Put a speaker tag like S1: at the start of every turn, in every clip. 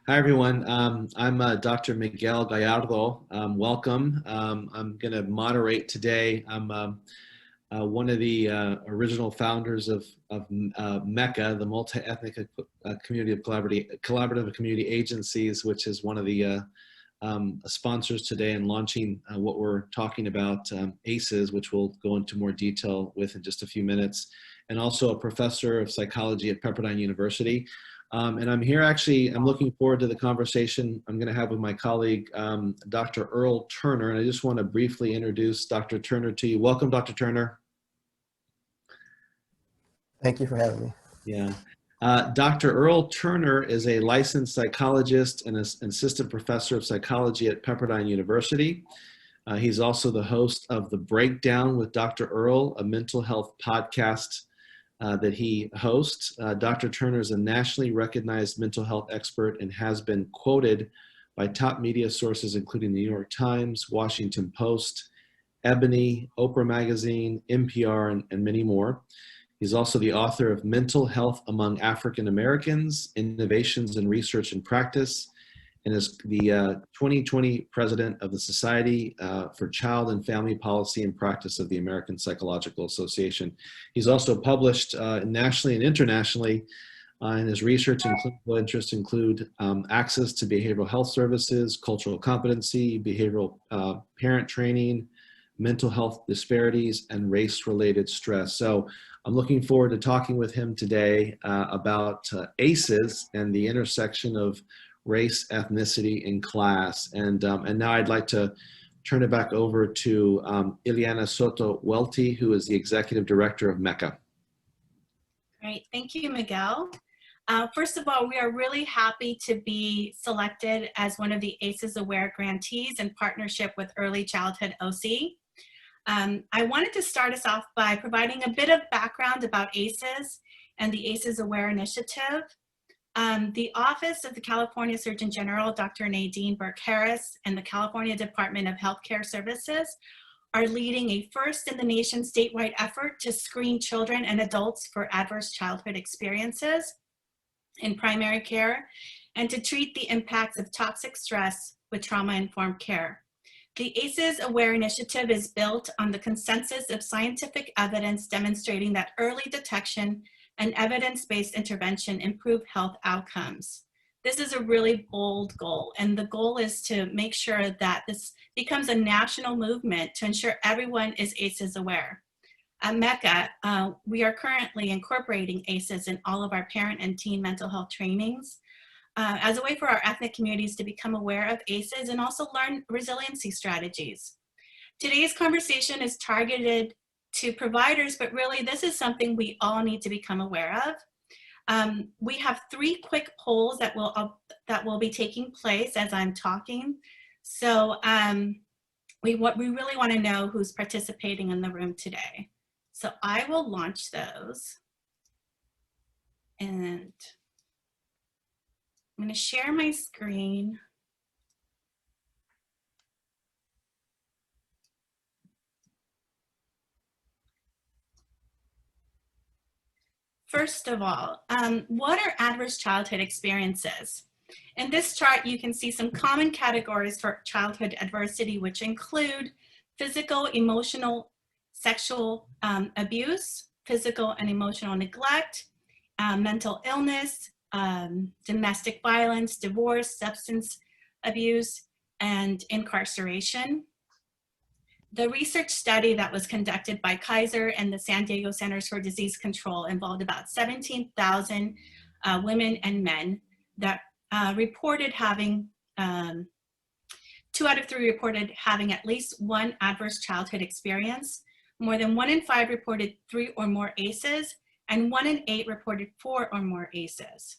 S1: Hi, everyone. I'm Dr. Miguel Gallardo. Welcome. I'm going to moderate today. I'm one of the original founders of MECA, the Multi-Ethnic Community of Collaborative Community Agencies, which is one of the sponsors today in launching what we're talking about, ACEs, which we'll go into more detail with in just a few minutes, and also a professor of psychology at Pepperdine University. And I'm here I'm looking forward to the conversation I'm going to have with my colleague, Dr. Earl Turner. And I just want to briefly introduce Dr. Turner to you. Welcome, Dr. Turner.
S2: Thank you for having me.
S1: Yeah. Dr. Earl Turner is a licensed psychologist and an assistant professor of psychology at Pepperdine University. He's also the host of The Breakdown with Dr. Earl, a mental health podcast that he hosts. Dr. Turner is a nationally recognized mental health expert and has been quoted by top media sources, including the New York Times, Washington Post, Ebony, Oprah Magazine, NPR, and many more. He's also the author of Mental Health Among African Americans, Innovations in Research and Practice, and is the 2020 president of the Society for Child and Family Policy and Practice of the American Psychological Association. He's also published nationally and internationally, and his research and clinical interests include access to behavioral health services, cultural competency, behavioral parent training, mental health disparities, and race-related stress. So I'm looking forward to talking with him today about ACEs and the intersection of race, ethnicity, and class. And now I'd like to turn it back over to Ileana Soto-Welty, who is the Executive Director of MECA.
S3: Great, thank you, Miguel. First of all, we are really happy to be selected as one of the ACEs Aware grantees in partnership with Early Childhood OC. I wanted to start us off by providing a bit of background about ACEs and the ACEs Aware initiative. The Office of the California Surgeon General, Dr. Nadine Burke-Harris, and the California Department of Healthcare Services are leading a first-in-the-nation statewide effort to screen children and adults for adverse childhood experiences in primary care and to treat the impacts of toxic stress with trauma-informed care. The ACEs Aware initiative is built on the consensus of scientific evidence demonstrating that early detection and evidence-based intervention improve health outcomes. This is a really bold goal, and the goal is to make sure that this becomes a national movement to ensure everyone is ACEs aware. At MECA, we are currently incorporating ACEs in all of our parent and teen mental health trainings as a way for our ethnic communities to become aware of ACEs and also learn resiliency strategies. Today's conversation is targeted to providers, but really this is something we all need to become aware of. We have 3 quick polls that will be taking place as I'm talking. So we really want to know who's participating in the room today. So I will launch those, and I'm going to share my screen. First of all, what are adverse childhood experiences? In this chart, you can see some common categories for childhood adversity, which include physical, emotional, sexual abuse, physical and emotional neglect, mental illness, domestic violence, divorce, substance abuse, and incarceration. The research study that was conducted by Kaiser and the San Diego Centers for Disease Control involved about 17,000 women and men that reported having, 2 out of 3 reported having at least one adverse childhood experience. More than 1 in 5 reported 3 or more ACEs, and 1 in 8 reported 4 or more ACEs.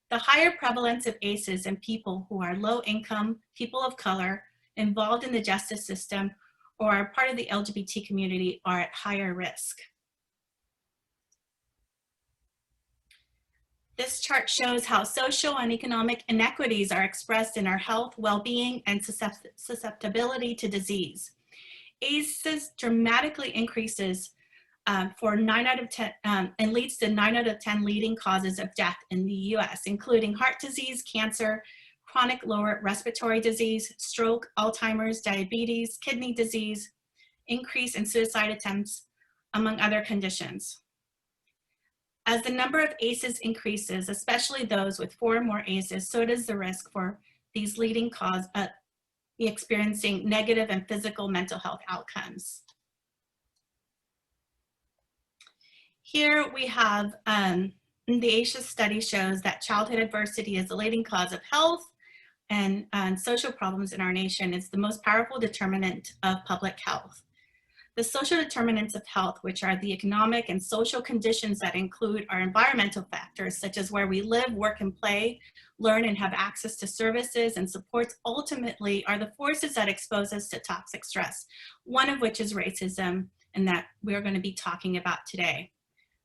S3: The higher prevalence of ACEs in people who are low income, people of color, involved in the justice system, or are part of the LGBT community are at higher risk. This chart shows how social and economic inequities are expressed in our health, well-being, and susceptibility to disease. ACEs dramatically increases for 9 out of 10 and leads to 9 out of 10 leading causes of death in the US, including heart disease, cancer, chronic lower respiratory disease, stroke, Alzheimer's, diabetes, kidney disease, increase in suicide attempts, among other conditions. As the number of ACEs increases, especially those with 4 or more ACEs, so does the risk for these leading cause experiencing negative and physical mental health outcomes. Here we have the ACEs study shows that childhood adversity is the leading cause of health and social problems in our nation. It's the most powerful determinant of public health. The social determinants of health, which are the economic and social conditions that include our environmental factors, such as where we live, work, and play, learn, and have access to services and supports, ultimately are the forces that expose us to toxic stress, one of which is racism, and that we're going to be talking about today.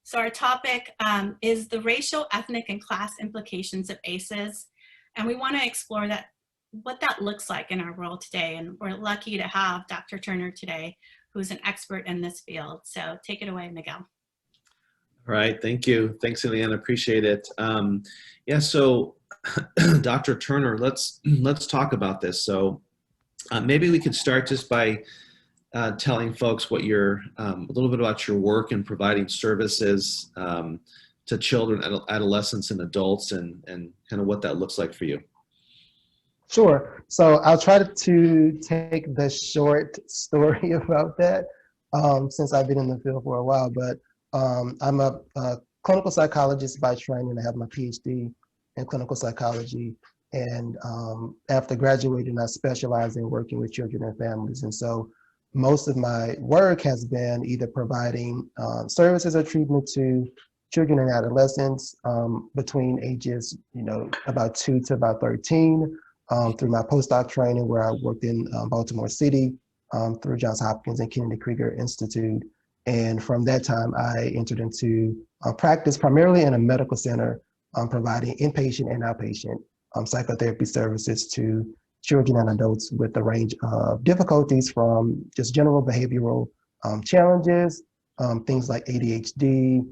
S3: So our topic is the racial, ethnic, and class implications of ACEs, and we want to explore what that looks like in our world today, and we're lucky to have Dr. Turner today, who's an expert in this field. So take it away, Miguel.
S1: All right, thank you. Thanks, Ileana, appreciate it. Yeah, so Dr. Turner, let's talk about this. So maybe we could start just by telling folks what a little bit about your work in providing services to children, adolescents, and adults, and kind of what that looks like for you.
S2: Sure. So I'll try to take the short story about that since I've been in the field for a while, but I'm a clinical psychologist by training. I have my PhD in clinical psychology. And after graduating, I specialize in working with children and families. And so most of my work has been either providing services or treatment to children and adolescents between ages, about 2 to about 13. Through my postdoc training where I worked in Baltimore City, through Johns Hopkins and Kennedy Krieger Institute. And from that time, I entered into practice primarily in a medical center, providing inpatient and outpatient psychotherapy services to children and adults with a range of difficulties, from just general behavioral challenges, things like ADHD,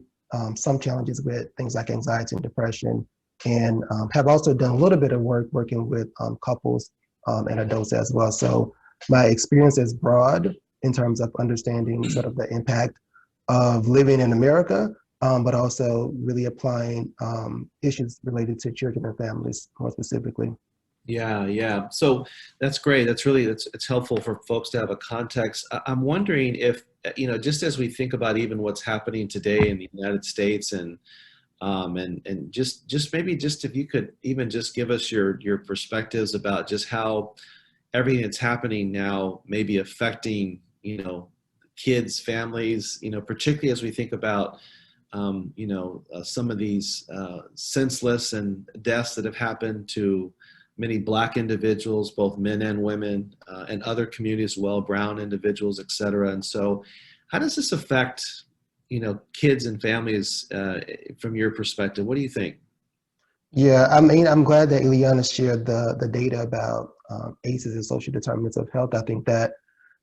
S2: some challenges with things like anxiety and depression, and have also done a little bit of work working with couples and adults as well. So my experience is broad in terms of understanding sort of the impact of living in America, but also really applying issues related to children and families more specifically.
S1: Yeah. So that's great. It's helpful for folks to have a context. I'm wondering if, just as we think about even what's happening today in the United States and just maybe if you could even just give us your perspectives about just how everything that's happening now may be affecting, kids, families, particularly as we think about, some of these senseless and deaths that have happened to many Black individuals, both men and women, and other communities as well, brown individuals, et cetera. And so how does this affect kids and families from your perspective? What do you think?
S2: Yeah, I mean, I'm glad that Ileana shared the data about ACEs and social determinants of health. I think that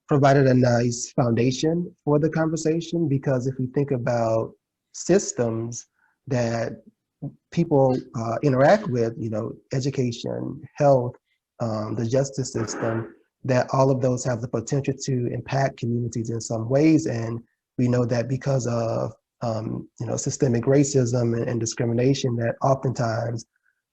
S2: provided a nice foundation for the conversation, because if we think about systems that people interact with, education, health, the justice system, that all of those have the potential to impact communities in some ways. And we know that because of systemic racism and discrimination, that oftentimes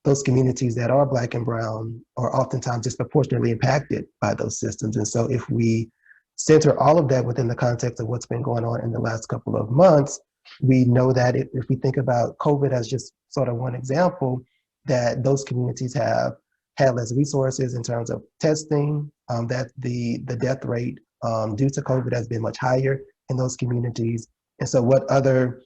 S2: those communities that are Black and brown are oftentimes disproportionately impacted by those systems. And so if we center all of that within the context of what's been going on in the last couple of months, we know that if we think about COVID as just sort of one example, that those communities have had less resources in terms of testing, that the death rate due to COVID has been much higher in those communities. And so what other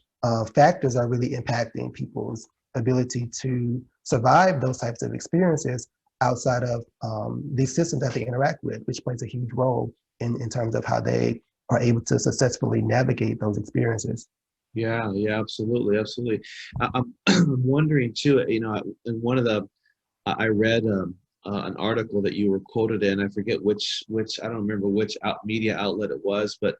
S2: factors are really impacting people's ability to survive those types of experiences outside of these systems that they interact with, which plays a huge role in terms of how they are able to successfully navigate those experiences.
S1: Yeah, absolutely. I'm wondering too, in one of I read an article that you were quoted in, I forget which I don't remember which media outlet it was, but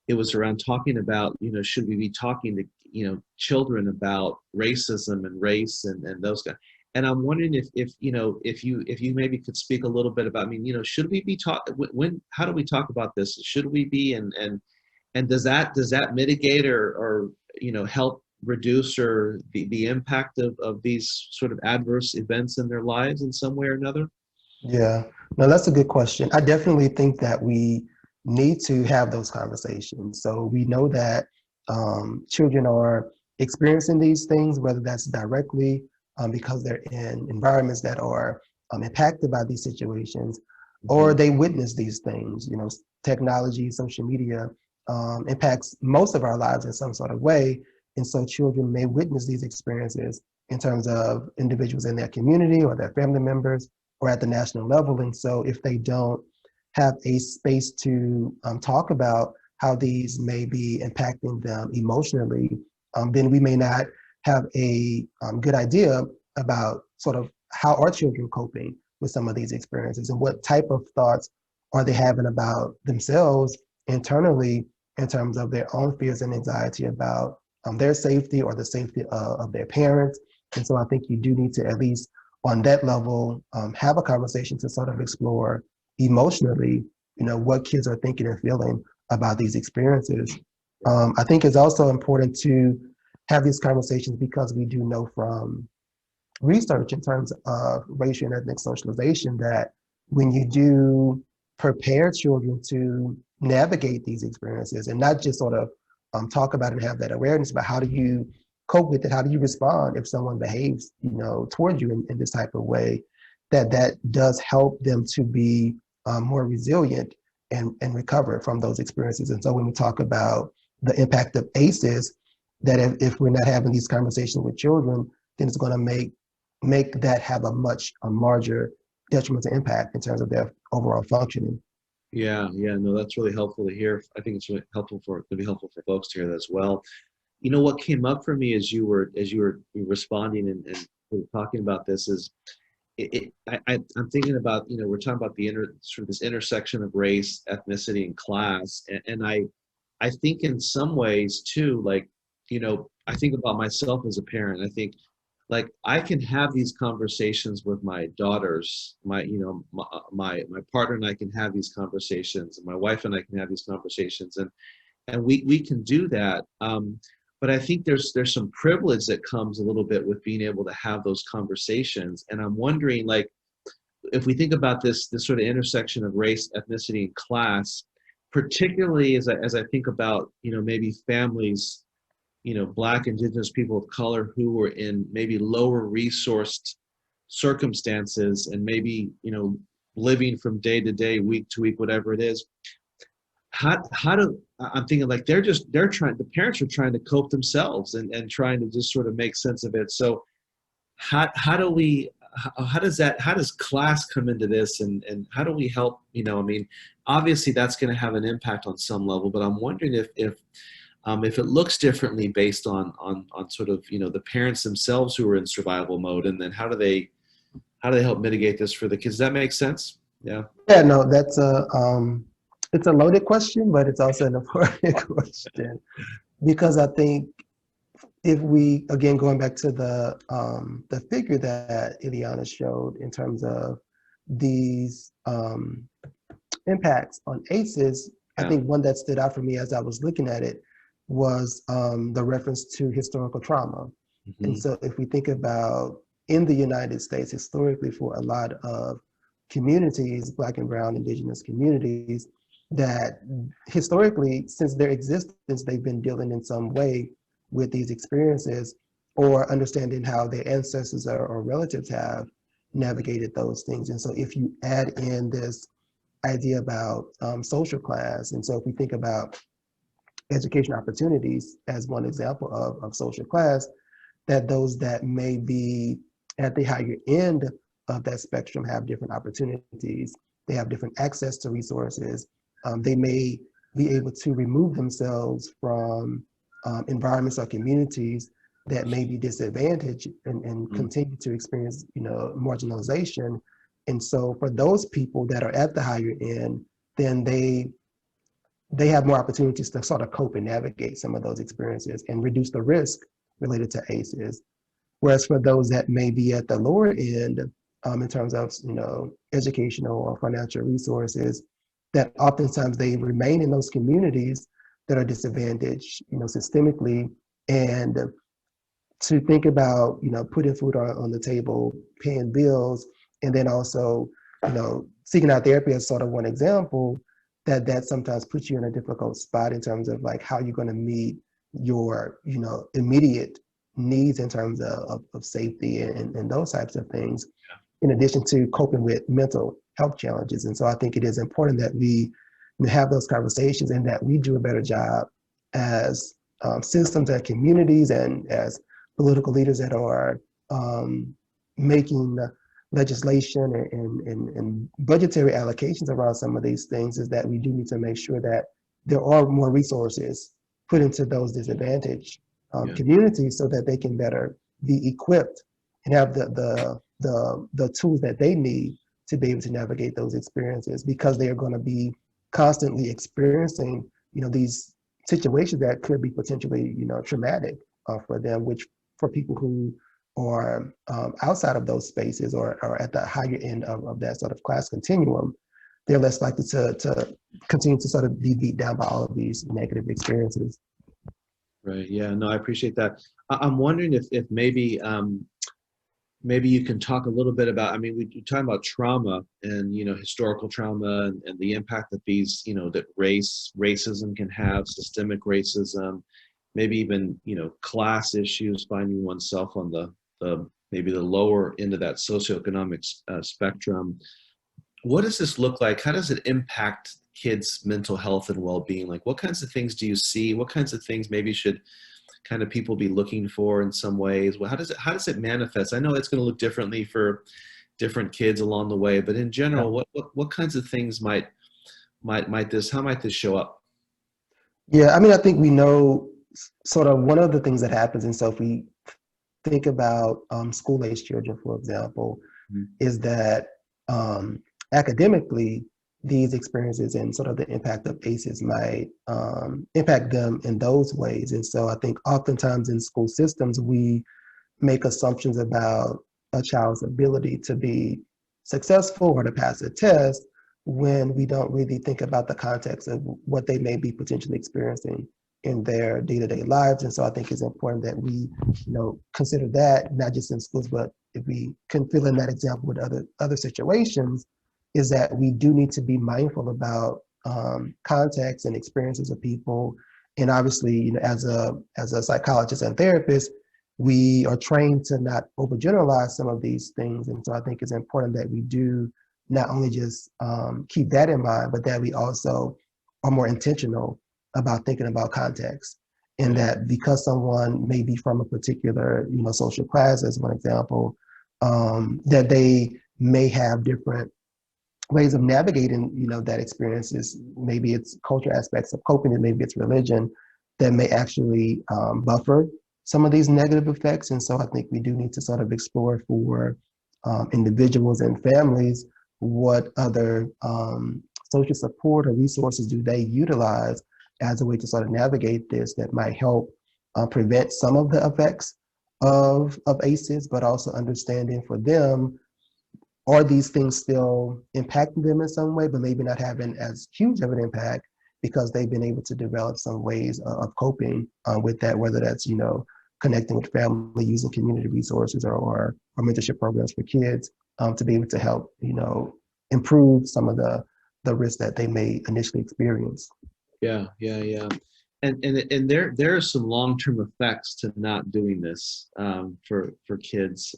S1: it was around talking about, should we be talking to, children about racism and race and those guys. And I'm wondering if if you maybe could speak a little bit about, I mean, should we be talk when how do we talk about this? Should we be, and does that mitigate or help reduce or the impact of these sort of adverse events in their lives in some way or another?
S2: Yeah, no, that's a good question. I definitely think that we need to have those conversations. So we know that children are experiencing these things, whether that's directly because they're in environments that are impacted by these situations, or
S1: Mhm.
S2: they witness these things. You know, technology, social media impacts most of our lives in some sort of way. And so children may witness these experiences in terms of individuals in their community or their family members or at the national level. And so if they don't have a space to talk about how these may be impacting them emotionally, then we may not have a good idea about sort of how are children coping with some of these experiences and what type of thoughts are they having about themselves internally in terms of their own fears and anxiety about their safety or the safety of their parents. And so I think you do need to at least on that level, have a conversation to sort of explore emotionally, what kids are thinking and feeling about these experiences. I think it's also important to have these conversations because we do know from research in terms of racial and ethnic socialization that when you do prepare children to navigate these experiences and not just sort of talk about it and have that awareness, but how do you cope with it? How do you respond if someone behaves, toward you in this type of way? That does help them to be more resilient and recover from those experiences. And so when we talk about the impact of ACEs, that if we're not having these conversations with children, then it's going to make that have a larger detrimental impact in terms of their overall functioning.
S1: Yeah, yeah, no, that's really helpful to hear. I think it's really helpful to be helpful for folks to hear that as well. You know what came up for me as you were responding and sort of talking about this is I'm thinking about, we're talking about the sort of this intersection of race, ethnicity, and class, and I think in some ways too, like, I think about myself as a parent. I think like I can have these conversations with my daughters, my partner and I can have these conversations, and my wife and I can have these conversations, and we can do that. But I think there's some privilege that comes a little bit with being able to have those conversations. And I'm wondering, like, if we think about this sort of intersection of race, ethnicity, and class, particularly as I think about, maybe families, Black, Indigenous people of color who were in maybe lower resourced circumstances and maybe, living from day to day, week to week, whatever it is. How do I'm thinking like they're trying, the parents are trying to cope themselves and trying to just sort of make sense of it. So how do we how does class come into this, and how do we help, I mean, obviously that's going to have an impact on some level, but I'm wondering if it looks differently based on sort of, the parents themselves who are in survival mode, and then how do they help mitigate this for the kids? Does that make sense? Yeah.
S2: Yeah, no, that's it's a loaded question, but it's also an important question because I think if we again going back to the figure that Ileana showed in terms of these impacts on ACEs, I
S1: Yeah.
S2: think one that stood out for me as I was looking at it was the reference to historical trauma. And
S1: Hmm.
S2: so if we think about in the United States, historically for a lot of communities, Black and Brown Indigenous communities, that historically, since their existence, they've been dealing in some way with these experiences or understanding how their ancestors or relatives have navigated those things. And so if you add in this idea about social class, and so if we think about education opportunities as one example of social class, that those that may be at the higher end of that spectrum have different opportunities. They have different access to resources. They may be able to remove themselves from environments or communities that may be disadvantaged and continue to experience, marginalization. And so for those people that are at the higher end, then they have more opportunities to sort of cope and navigate some of those experiences and reduce the risk related to ACEs. Whereas for those that may be at the lower end, in terms of educational or financial resources, that oftentimes they remain in those communities that are disadvantaged, systemically, and to think about putting food on the table, paying bills, and then also seeking out therapy as sort of one example, that sometimes puts you in a difficult spot in terms of like how you're going to meet your immediate needs in terms of safety and those types of things, in addition to coping with mental health challenges. And so I think it is important that we have those conversations and that we do a better job as systems and communities and as political leaders that are making legislation and budgetary allocations around some of these things, is that we do need to make sure that there are more resources put into those disadvantaged communities so that they can better be equipped and have the tools that they need to be able to navigate those experiences, because they are going to be constantly experiencing these situations that could be potentially traumatic for them, which for people who are outside of those spaces or at the higher end of that sort of class continuum, they're less likely to continue to sort of be beat down by all of these negative experiences.
S1: Right. Yeah. No, I appreciate that. I'm wondering if maybe you can talk a little bit about, I mean, we're talking about trauma and, historical trauma and the impact that these, that racism can have, systemic racism, maybe even, class issues, finding oneself on the maybe the lower end of that socioeconomic spectrum. What does this look like? How does it impact kids' mental health and well-being? Like, what kinds of things do you see? What kinds of things maybe should kind of people be looking for in some ways? Well, how does it manifest? I know it's going to look differently for different kids along the way, but in general, what kinds of things how might this show up?
S2: Yeah, I mean, I think we know sort of one of the things that happens, and so if we think about school-age children, for example, is that academically, these experiences and sort of the impact of ACEs might impact them in those ways. And so I think oftentimes in school systems, we make assumptions about a child's ability to be successful or to pass a test when we don't really think about the context of what they may be potentially experiencing in their day-to-day lives. And so I think it's important that we, consider that not just in schools, but if we can fill in that example with other situations, is that we do need to be mindful about context and experiences of people. And obviously, as a psychologist and therapist, we are trained to not overgeneralize some of these things. And so I think it's important that we do not only just keep that in mind, but that we also are more intentional about thinking about context. And that because someone may be from a particular, social class, as one example, that they may have different ways of navigating, that experiences. Maybe it's cultural aspects of coping, and maybe it's religion that may actually buffer some of these negative effects. And so I think we do need to sort of explore for individuals and families what other social support or resources do they utilize as a way to sort of navigate this that might help prevent some of the effects of ACEs, but also understanding for them, are these things still impacting them in some way, but maybe not having as huge of an impact because they've been able to develop some ways of coping with that, whether that's, connecting with family, using community resources or mentorship programs for kids to be able to help, improve some of the risks that they may initially experience.
S1: Yeah. And there are some long-term effects to not doing this for kids.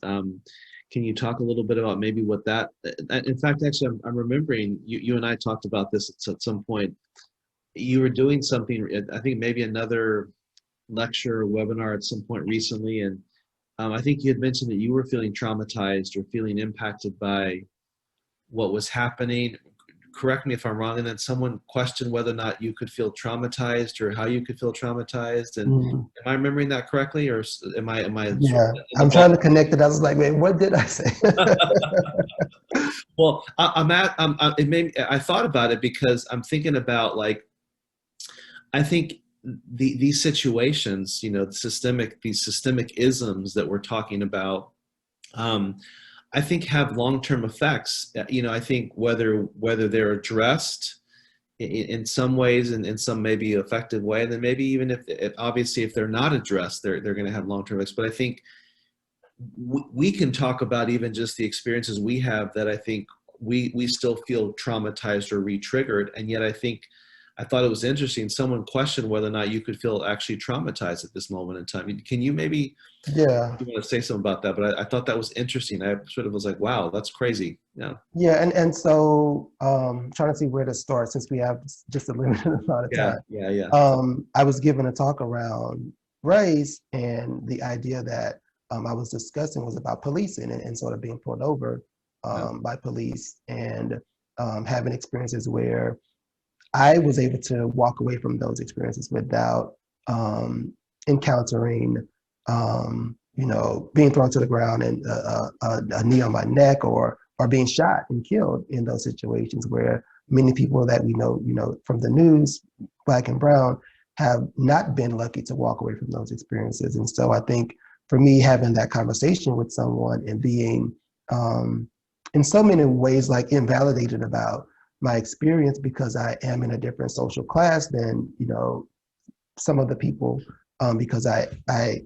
S1: Can you talk a little bit about maybe what that, in fact, actually, I'm remembering you and I talked about this at some point. You were doing something, I think maybe another lecture or webinar at some point recently, and I think you had mentioned that you were feeling traumatized or feeling impacted by what was happening. Correct me if I'm wrong. And then someone questioned whether or not you could feel traumatized or how you could feel traumatized. And am I remembering that correctly, or am I?
S2: Yeah, I'm trying to connect it. I was like, wait, what did I say?
S1: Well, I thought about it because I'm thinking about, like, I think these situations, these systemic isms that we're talking about, I think have long-term effects. I think whether they're addressed in some ways and in some maybe effective way, and then maybe even if obviously if they're not addressed, they're going to have long-term effects. But I think we can talk about even just the experiences we have that I think we still feel traumatized or re-triggered, and yet I thought it was interesting. Someone questioned whether or not you could feel actually traumatized at this moment in time. Can you maybe,
S2: Yeah.
S1: you want to say something about that? But I thought that was interesting. I sort of was like, wow, that's crazy. Yeah.
S2: Yeah, and so trying to see where to start since we have just a limited amount of
S1: Yeah.
S2: time.
S1: Yeah. Yeah.
S2: I was given a talk around race, and the idea that I was discussing was about policing and sort of being pulled over
S1: Yeah.
S2: by police, and having experiences where I was able to walk away from those experiences without encountering, being thrown to the ground and a knee on my neck, or being shot and killed in those situations where many people that we know, from the news, Black and brown, have not been lucky to walk away from those experiences. And so I think for me, having that conversation with someone and being in so many ways like invalidated about my experience because I am in a different social class than some of the people, because I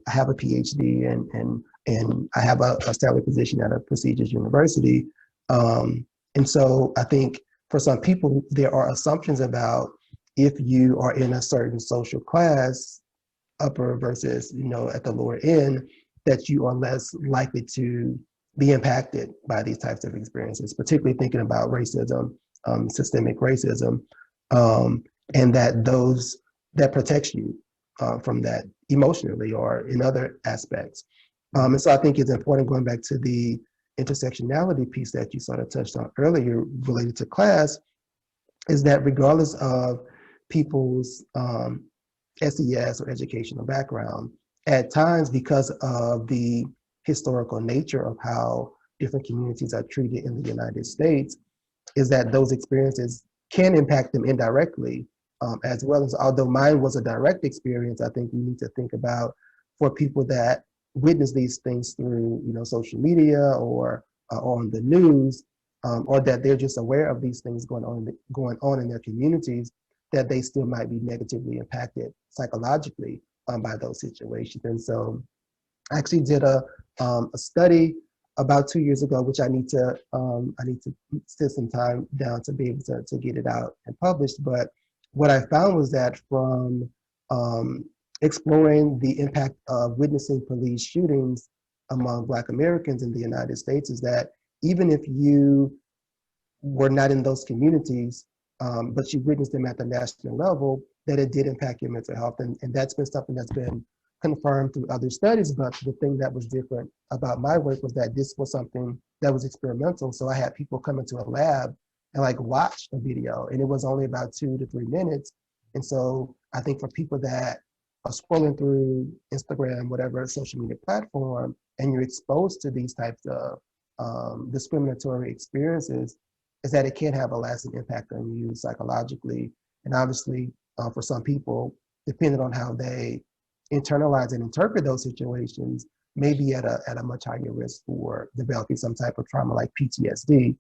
S2: have a PhD and I have a stellar position at a prestigious university, and so I think for some people there are assumptions about if you are in a certain social class, upper versus at the lower end, that you are less likely to be impacted by these types of experiences, particularly thinking about racism, systemic racism, um, and that protects you from that emotionally or in other aspects. And so I think it's important, going back to the intersectionality piece that you sort of touched on earlier related to class, is that regardless of people's SES or educational background, at times because of the historical nature of how different communities are treated in the United States, is that those experiences can impact them indirectly, as well as, although mine was a direct experience, I think we need to think about for people that witness these things through, social media or on the news, or that they're just aware of these things going on in their communities, that they still might be negatively impacted psychologically by those situations. And so I actually did a study about 2 years ago, which I need to sit some time down to be able to get it out and published. But what I found was that from exploring the impact of witnessing police shootings among Black Americans in the United States, is that even if you were not in those communities, but you witnessed them at the national level, that it did impact your mental health. And that's been something that's been confirmed through other studies. But the thing that was different about my work was that this was something that was experimental. So I had people come into a lab and like watch a video, and it was only about 2 to 3 minutes. And so I think for people that are scrolling through Instagram, whatever social media platform, and you're exposed to these types of discriminatory experiences, is that it can have a lasting impact on you psychologically. And obviously, for some people, depending on how they internalize and interpret those situations, may be at a much higher risk for developing some type of trauma like PTSD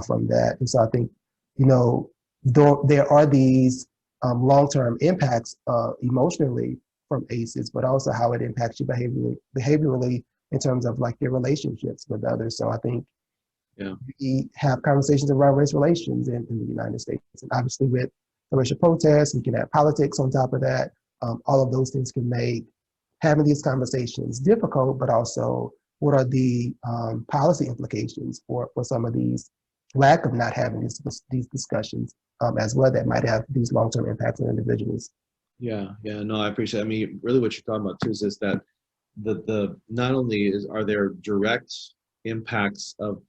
S2: from that. And so I think, though there are these long-term impacts emotionally from ACEs, but also how it impacts you behaviorally in terms of like your relationships with others. So I think
S1: Yeah.
S2: we have conversations around race relations in the United States. And obviously with the racial protests, we can add politics on top of that. All of those things can make having these conversations difficult, but also what are the policy implications for some of these lack of not having these discussions as well, that might have these long-term impacts on individuals.
S1: Yeah. Yeah. No, I appreciate it. I mean, really what you're talking about too is that the not only are there direct impacts of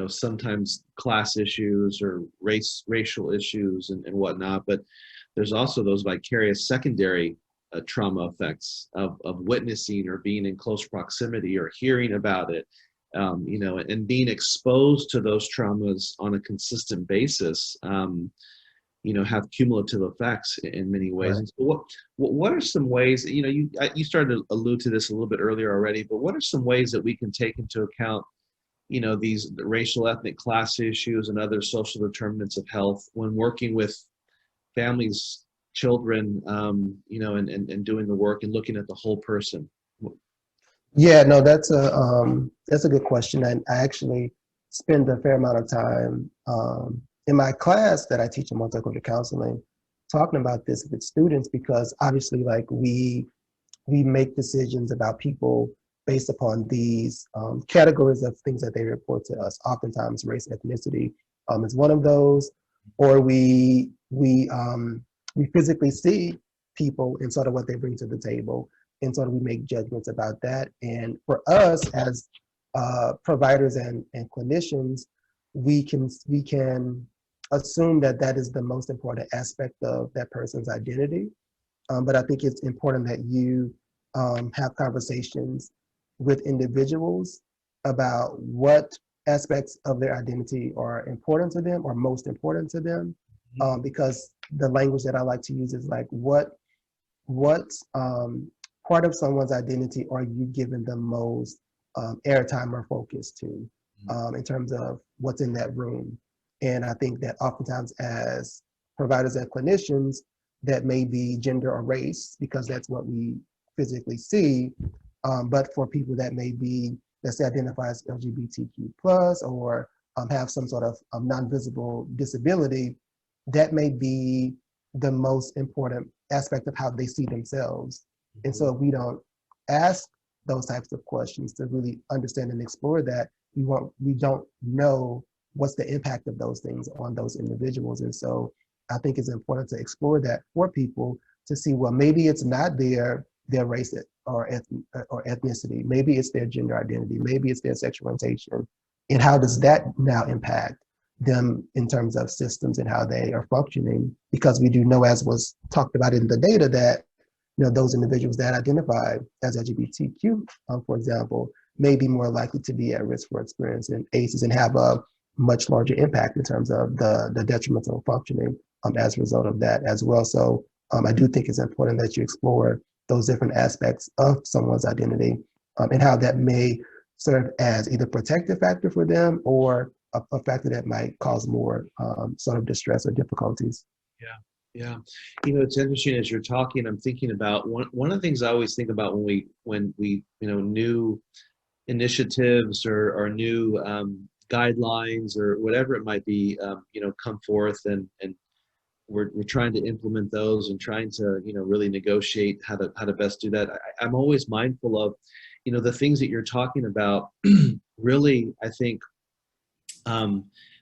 S1: sometimes class issues or racial issues and whatnot, but there's also those vicarious secondary trauma effects of witnessing or being in close proximity or hearing about it, and being exposed to those traumas on a consistent basis. have cumulative effects in many ways.
S2: Right.
S1: And so what are some ways, you started to allude to this a little bit earlier already, but what are some ways that we can take into account, these racial, ethnic, class issues and other social determinants of health when working with families, children, and doing the work and looking at the whole person?
S2: Yeah, no, that's a good question. And I actually spend a fair amount of time in my class that I teach in multicultural counseling talking about this with students, because obviously like we make decisions about people based upon these categories of things that they report to us. Oftentimes race, ethnicity is one of those, or we physically see people and sort of what they bring to the table, and sort of we make judgments about that. And for us as providers and clinicians, we can assume that that is the most important aspect of that person's identity. But I think it's important that you have conversations with individuals about what aspects of their identity are important to them or most important to them, because the language that I like to use is like what part of someone's identity are you giving the most airtime or focus to, in terms of what's in that room. And I think that oftentimes as providers and clinicians, that may be gender or race because that's what we physically see. But for people that may be, let's say, identify as LGBTQ plus, or have some sort of non-visible disability, that may be the most important aspect of how they see themselves. And so if we don't ask those types of questions to really understand and explore that, we don't know what's the impact of those things on those individuals. And so I think it's important to explore that for people to see, well, maybe it's not their race or ethnicity, maybe it's their gender identity, maybe it's their sexual orientation, and how does that now impact them in terms of systems and how they are functioning? Because we do know, as was talked about in the data, that those individuals that identify as LGBTQ, for example, may be more likely to be at risk for experiencing ACEs and have a much larger impact in terms of the detrimental functioning as a result of that as well. So I do think it's important that you explore those different aspects of someone's identity, and how that may serve as either protective factor for them or a factor that might cause more sort of distress or difficulties.
S1: Yeah. Yeah. It's interesting as you're talking, I'm thinking about one of the things I always think about when we new initiatives or new guidelines or whatever it might be, come forth, and we're trying to implement those and trying to, really negotiate how to best do that. I'm always mindful of, the things that you're talking about. Really, I think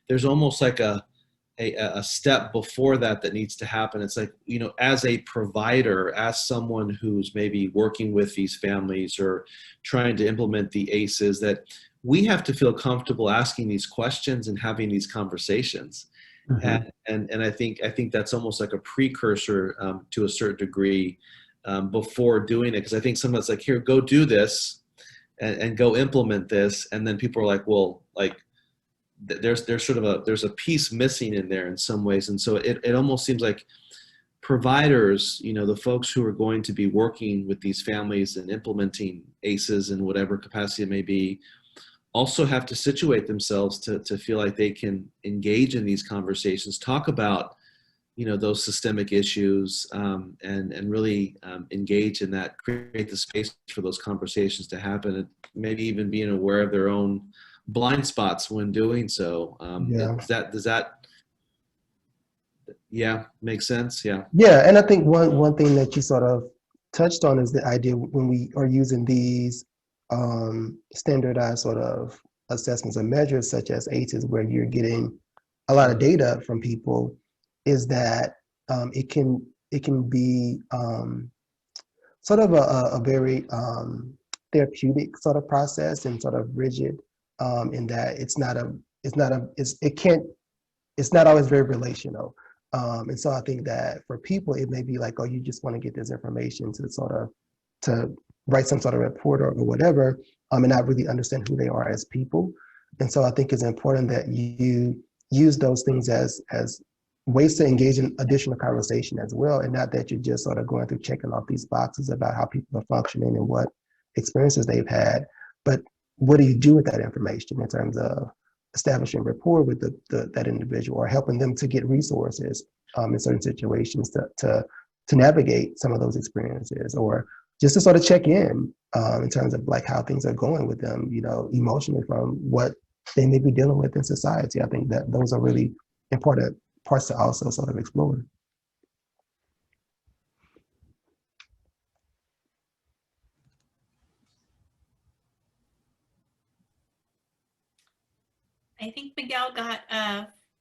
S1: there's almost like a step before that needs to happen. It's like, as a provider, as someone who's maybe working with these families or trying to implement the ACEs, that we have to feel comfortable asking these questions and having these conversations.
S2: Mm-hmm.
S1: And I think that's almost like a precursor to a certain degree before doing it. Because I think sometimes like, here, go do this and go implement this. And then people are like, well, like, there's sort of there's a piece missing in there in some ways. And so it almost seems like providers, the folks who are going to be working with these families and implementing ACEs in whatever capacity it may be, also have to situate themselves to feel like they can engage in these conversations, talk about, those systemic issues, and really engage in that, create the space for those conversations to happen, and maybe even being aware of their own blind spots when doing so.
S2: Yeah.
S1: Does that make sense? Yeah.
S2: Yeah, and I think one thing that you sort of touched on is the idea when we are using these standardized sort of assessments and measures such as ACEs, where you're getting a lot of data from people, is that it can be sort of a very therapeutic sort of process and sort of rigid, in that it's not always very relational. And so I think that for people, it may be like, oh, you just want to get this information to write some sort of report or whatever, and not really understand who they are as people. And so I think it's important that you use those things as ways to engage in additional conversation as well, and not that you're just sort of going through checking off these boxes about how people are functioning and what experiences they've had, but what do you do with that information in terms of establishing rapport with that individual, or helping them to get resources in certain situations to navigate some of those experiences, or just to sort of check in terms of like how things are going with them, you know, emotionally from what they may be dealing with in society. I think that those are really important parts to also sort of explore.
S3: I think Miguel got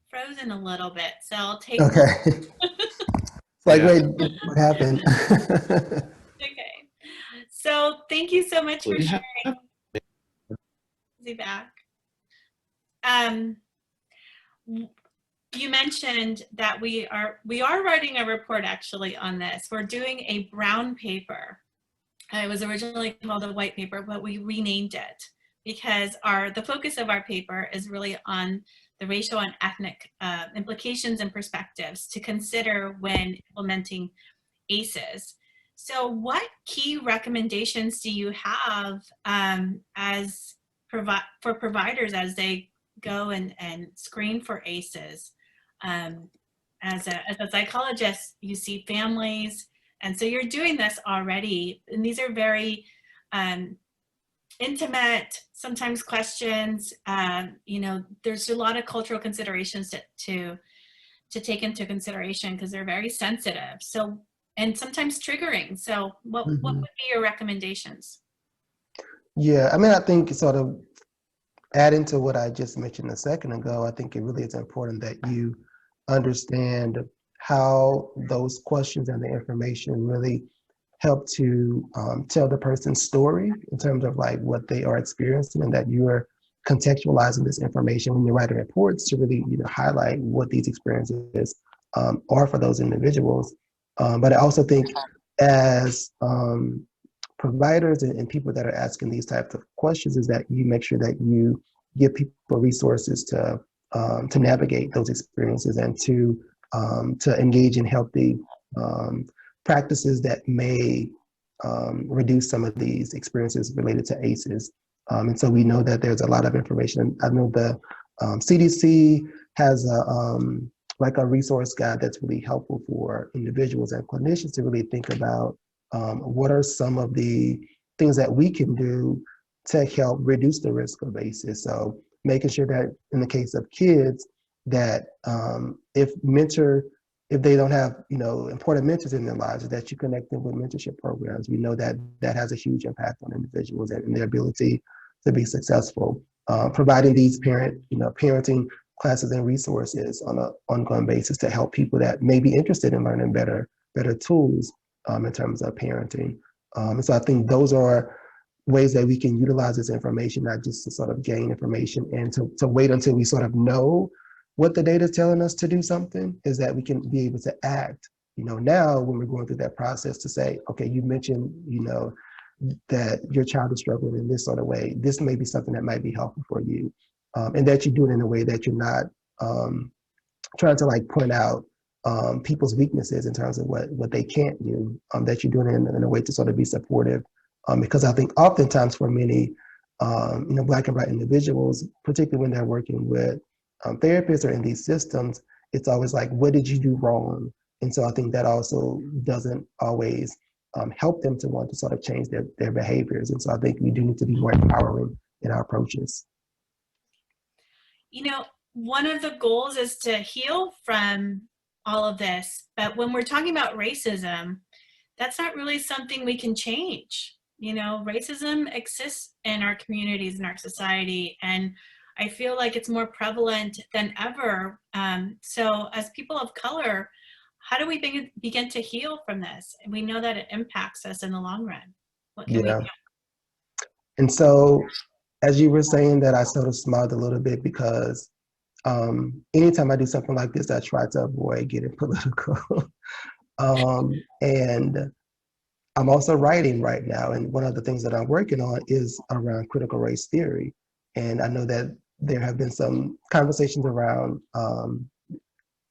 S3: frozen a little bit, so I'll take.
S2: Okay. It's like,
S1: Yeah.
S2: wait, what happened?
S3: Okay. So thank you so much for
S1: We
S3: sharing.
S1: have
S3: Is he back? Um, you mentioned that we are writing a report actually on this. We're doing a brown paper. It was originally called a white paper, but we renamed it because the focus of our paper is really on the racial and ethnic implications and perspectives to consider when implementing ACEs. So what key recommendations do you have for providers as they go and screen for ACEs? As a psychologist, you see families, and so you're doing this already, and these are very intimate, sometimes questions. You know, there's a lot of cultural considerations to take into consideration because they're very sensitive. So, and sometimes triggering. So what would be your recommendations?
S2: Yeah, I mean, I think sort of adding to what I just mentioned a second ago, I think it really is important that you understand how those questions and the information really help to tell the person's story in terms of like what they are experiencing, and that you are contextualizing this information when you're writing reports to really, you know, highlight what these experiences are for those individuals. But I also think as providers and people that are asking these types of questions is that you make sure that you give people resources to navigate those experiences and to engage in healthy practices that may reduce some of these experiences related to ACEs. And so we know that there's a lot of information. I know the CDC has like a resource guide that's really helpful for individuals and clinicians to really think about what are some of the things that we can do to help reduce the risk of ACEs. So making sure that in the case of kids that if they don't have, you know, important mentors in their lives, that you connect them with mentorship programs. We know that that has a huge impact on individuals and their ability to be successful. Providing these parenting classes and resources on an ongoing basis to help people that may be interested in learning better tools in terms of parenting. And so I think those are ways that we can utilize this information, not just to sort of gain information and to wait until we sort of know what the data is telling us to do something, is that we can be able to act, you know, now when we're going through that process to say, okay, you mentioned, you know, that your child is struggling in this sort of way. This may be something that might be helpful for you. And that you do it in a way that you're not trying to like point out people's weaknesses in terms of what they can't do, that you're doing it in a way to sort of be supportive. Because I think oftentimes for many, you know, Black and Brown individuals, particularly when they're working with therapists or in these systems, it's always like, what did you do wrong? And so I think that also doesn't always help them to want to sort of change their behaviors. And so I think we do need to be more empowering in our approaches.
S3: You know, one of the goals is to heal from all of this, but when we're talking about racism, that's not really something we can change. You know, racism exists in our communities, in our society, and I feel like it's more prevalent than ever. So as people of color, how do we begin to heal from this? And we know that it impacts us in the long run. What can we do?
S2: And so as you were saying that, I sort of smiled a little bit because anytime I do something like this, I try to avoid getting political. And I'm also writing right now, and one of the things that I'm working on is around critical race theory. And I know that there have been some conversations around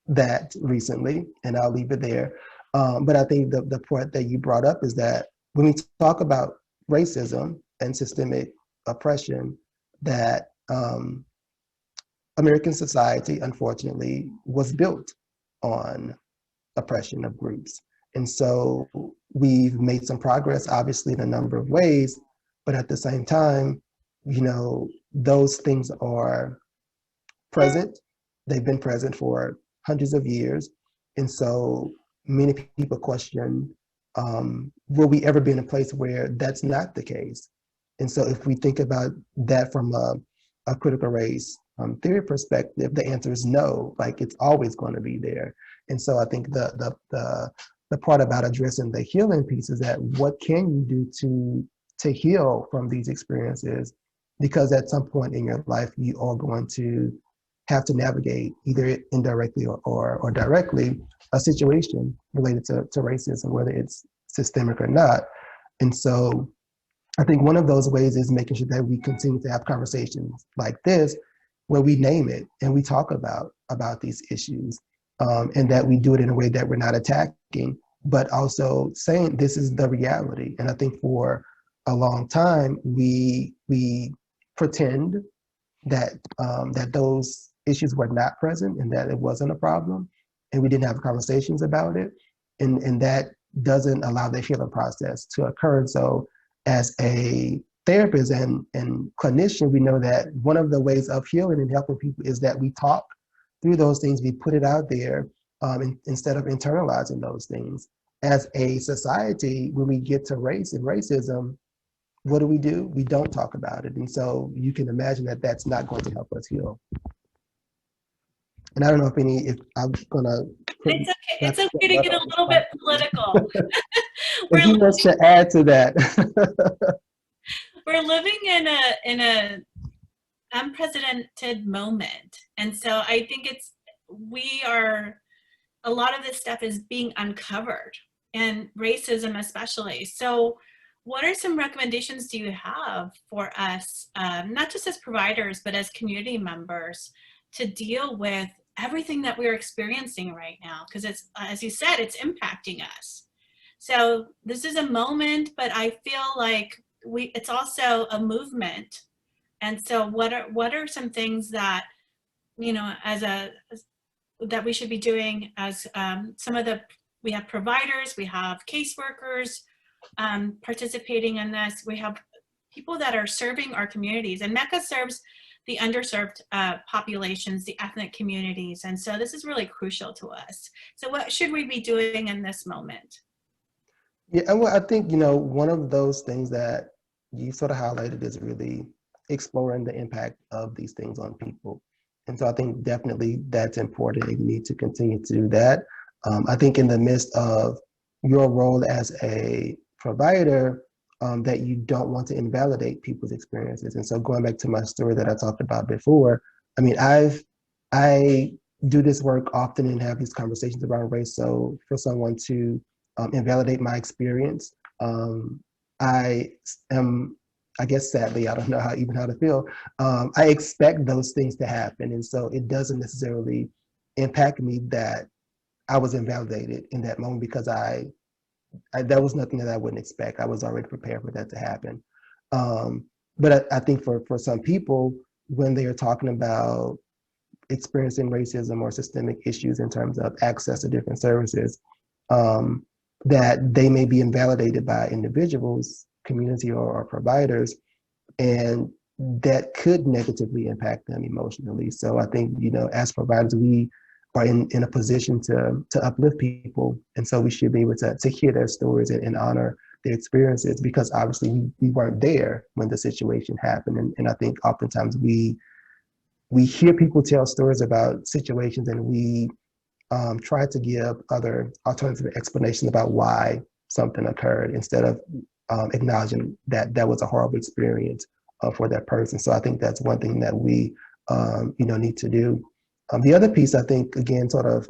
S2: that recently, and I'll leave it there. But I think the point that you brought up is that when we talk about racism and systemic oppression, that American society, unfortunately, was built on oppression of groups. And so we've made some progress, obviously, in a number of ways, but at the same time, those things are present. They've been present for hundreds of years. And so many people question, will we ever be in a place where that's not the case? And so if we think about that from a critical race theory perspective, the answer is no, like it's always going to be there. And so I think the part about addressing the healing piece is that what can you do to heal from these experiences? Because at some point in your life, you are going to have to navigate either indirectly or directly a situation related to racism, whether it's systemic or not. And so I think one of those ways is making sure that we continue to have conversations like this, where we name it and we talk about these issues, and that we do it in a way that we're not attacking, but also saying this is the reality. And I think for a long time, we pretend that that those issues were not present and that it wasn't a problem, and we didn't have conversations about it, and that doesn't allow the healing process to occur. And so as a therapist and clinician, we know that one of the ways of healing and helping people is that we talk through those things, we put it out there, instead of internalizing those things. As a society, when we get to race and racism, what do? We don't talk about it. And so you can imagine that that's not going to help us heal. And I don't know if I'm gonna.
S3: It's okay. It's okay to get a little bit political.
S2: If he wants to add to that.
S3: We're living in a unprecedented moment. And so I think a lot of this stuff is being uncovered, and racism especially. So what are some recommendations do you have for us, not just as providers, but as community members, to deal with everything that we're experiencing right now? Because it's, as you said, it's impacting us. So this is a moment, but I feel like it's also a movement. And so what are some things that, that we should be doing as we have providers, we have caseworkers participating in this, we have people that are serving our communities, and MECA serves the underserved populations, the ethnic communities. And so this is really crucial to us. So what should we be doing in this moment?
S2: Yeah, and I think, one of those things that you sort of highlighted is really exploring the impact of these things on people. And so I think definitely that's important, and you need to continue to do that. I think in the midst of your role as a provider, that you don't want to invalidate people's experiences. And so going back to my story that I talked about before, I mean, I do this work often and have these conversations around race. So for someone to invalidate my experience, I am, I guess sadly, I don't know how to feel. I expect those things to happen. And so it doesn't necessarily impact me that I was invalidated in that moment, because that was nothing that I wouldn't expect. I was already prepared for that to happen. But I think for some people, when they are talking about experiencing racism or systemic issues in terms of access to different services, that they may be invalidated by individuals, community, or providers, and that could negatively impact them emotionally. So I think, as providers, we are in a position to uplift people. And so we should be able to hear their stories and honor their experiences, because obviously we weren't there when the situation happened. And I think oftentimes we hear people tell stories about situations, and we try to give other alternative explanations about why something occurred, instead of acknowledging that that was a horrible experience for that person. So I think that's one thing that we need to do. The other piece, I think, again, sort of,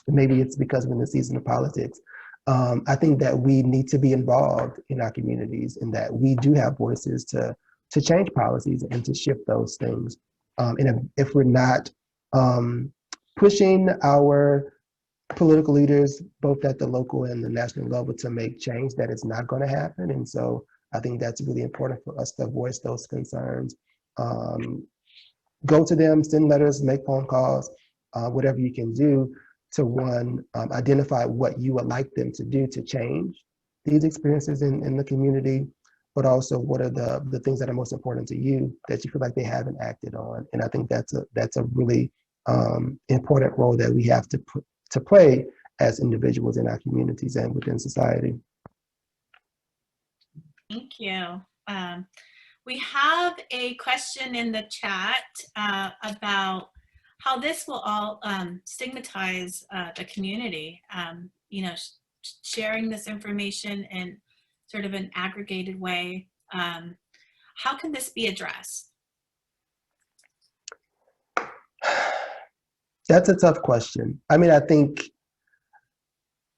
S2: maybe it's because we're in the season of politics, I think that we need to be involved in our communities, and that we do have voices to change policies and to shift those things. And if we're not pushing our political leaders, both at the local and the national level, to make change that is not going to happen. And so I think that's really important for us to voice those concerns. Go to them, send letters, make phone calls, whatever you can do to one, identify what you would like them to do to change these experiences in the community, but also what are the things that are most important to you that you feel like they haven't acted on. And I think that's a really important role that we have to play as individuals in our communities and within society.
S3: Thank you. We have a question in the chat about how this will all stigmatize the community. You know, sharing this information in sort of an aggregated way. How can this be addressed?
S2: That's a tough question. I mean, I think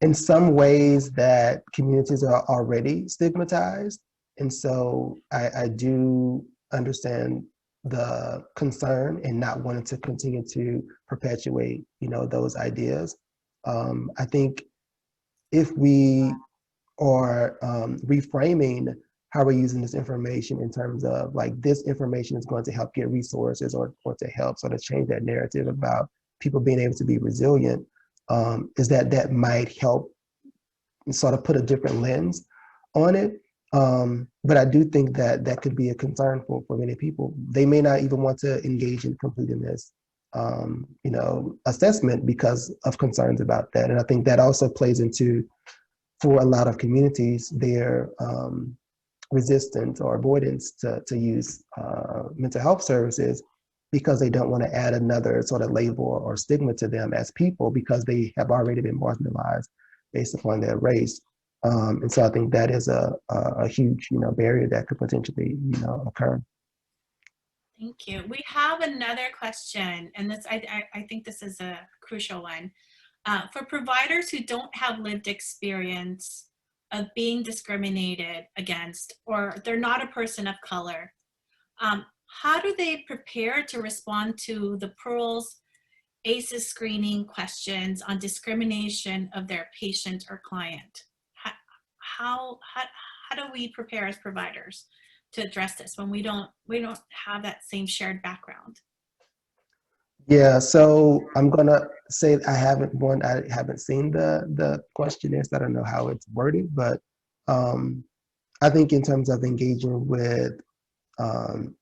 S2: in some ways that communities are already stigmatized. And so I do understand the concern and not wanting to continue to perpetuate, those ideas. I think if we are reframing how we're using this information in terms of like this information is going to help get resources or to help sort of change that narrative about people being able to be resilient, is that might help sort of put a different lens on it. But I do think that could be a concern for many people. They may not even want to engage in completing this, assessment because of concerns about that. And I think that also plays into, for a lot of communities, their resistance or avoidance to use mental health services because they don't want to add another sort of label or stigma to them as people because they have already been marginalized based upon their race. And so I think that is a huge, barrier that could potentially, occur.
S3: Thank you. We have another question, and this I think this is a crucial one. For providers who don't have lived experience of being discriminated against, or they're not a person of color, how do they prepare to respond to the Pearl's ACEs screening questions on discrimination of their patient or client? How do we prepare as providers to address this when we don't have that same shared background?
S2: Yeah, so I'm gonna say I haven't seen the questionnaire, so I don't know how it's worded, but I think in terms of engaging with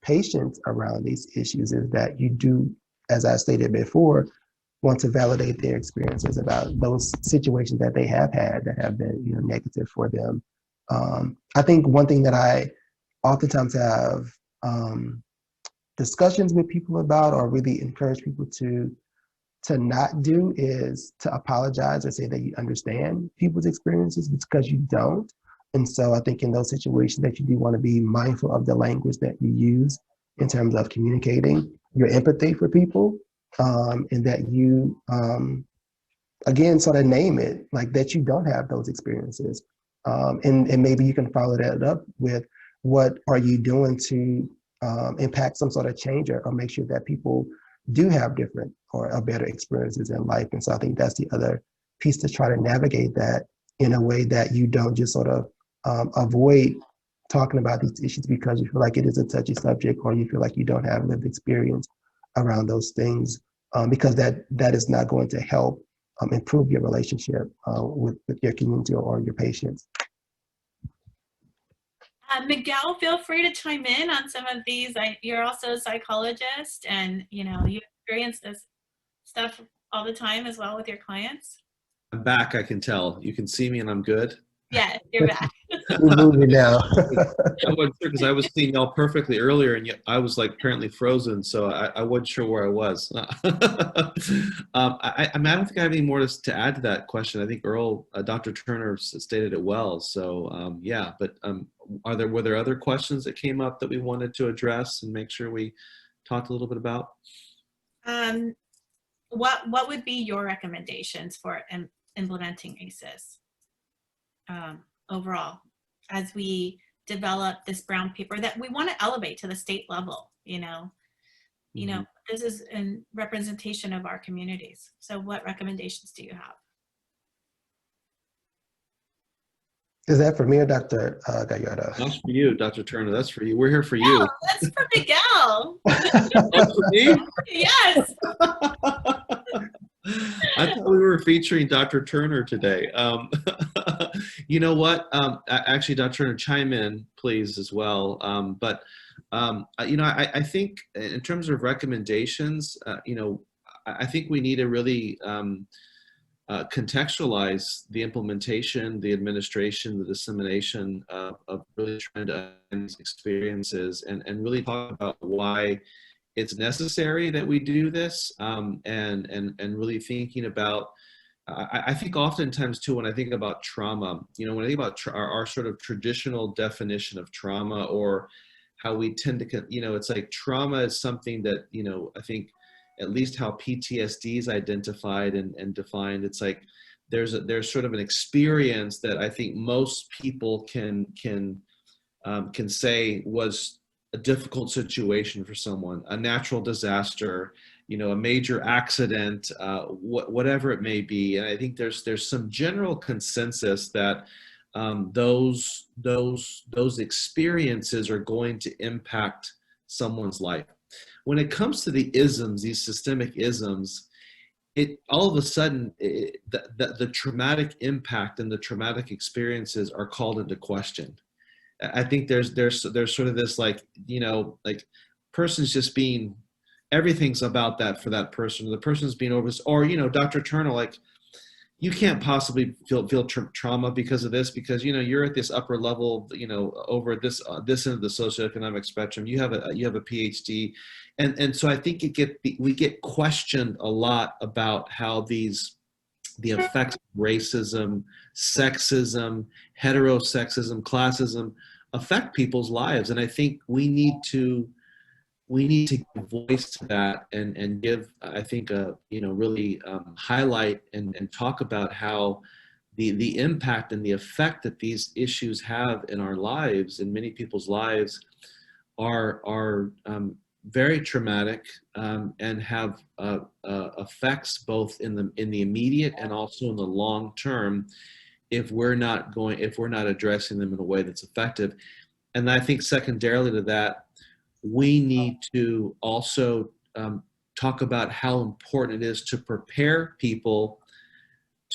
S2: patients around these issues is that you do, as I stated before, want to validate their experiences about those situations that they have had that have been, negative for them. I think one thing that I oftentimes have discussions with people about, or really encourage people to not do, is to apologize or say that you understand people's experiences, because you don't. And so I think in those situations that you do want to be mindful of the language that you use in terms of communicating your empathy for people, and that you, again, sort of name it, like that you don't have those experiences. And maybe you can follow that up with, what are you doing to impact some sort of change or make sure that people do have different or better experiences in life. And so I think that's the other piece, to try to navigate that in a way that you don't just sort of avoid talking about these issues because you feel like it is a touchy subject, or you feel like you don't have lived experience around those things, because that is not going to help improve your relationship with your community or your patients.
S3: Miguel, feel free to chime in on some of these. You're also a psychologist, and you experience this stuff all the time as well with your clients.
S1: I'm back, I can tell. You can see me and I'm good.
S3: Yeah, you're back.
S2: You're moving now.
S1: I wasn't sure because I was seeing y'all perfectly earlier, and yet I was like apparently frozen, so I wasn't sure where I was. I don't think I have any more to add to that question. I think Dr. Turner stated it well. So yeah, but were there other questions that came up that we wanted to address and make sure we talked a little bit about?
S3: What would be your recommendations for implementing ACEs overall, as we develop this brown paper that we want to elevate to the state level? you know, this is a representation of our communities. So what recommendations do you have?
S2: Is that for me or Dr. Gallardo?
S1: That's for you, Dr. Turner. That's for you. We're here for
S3: No,
S1: you.
S3: that's for Miguel.
S1: Oh, for me?
S3: Yes.
S1: I thought we were featuring Dr. Turner today. You know what? Actually, Dr. Turner, chime in, please, as well. You know, I think in terms of recommendations, you know, I think we need to really contextualize the implementation, the administration, the dissemination of really trying to understand these experiences and really talk about why it's necessary that we do this, and really thinking about, I think oftentimes too, when I think about trauma, you know, when I think about our sort of traditional definition of trauma, or how we tend to, you know, it's like trauma is something that, you know, I think at least how PTSD is identified and defined, it's like there's sort of an experience that I think most people can say was a difficult situation for someone, a natural disaster, you know, a major accident, whatever it may be. And I think there's some general consensus that those experiences are going to impact someone's life. When it comes to the isms, these systemic isms, it all of a sudden the traumatic impact and the traumatic experiences are called into question. I think there's sort of this, like, you know, like person's just being, everything's about that for that person. The person's being over, or, you know, Dr. Turner, like, you can't possibly feel trauma because of this, because, you know, you're at this upper level, you know, over this this end of the socioeconomic spectrum. You have a PhD, and so I think we get questioned a lot about how the effects of racism, sexism, heterosexism, classism affect people's lives. And I think we need to give voice to that, and give, I think, you know, really highlight and talk about how the impact and the effect that these issues have in our lives, in many people's lives, are very traumatic, and have effects both in the immediate and also in the long term, if we're not addressing them in a way that's effective. And I think secondarily to that, we need to also talk about how important it is to prepare people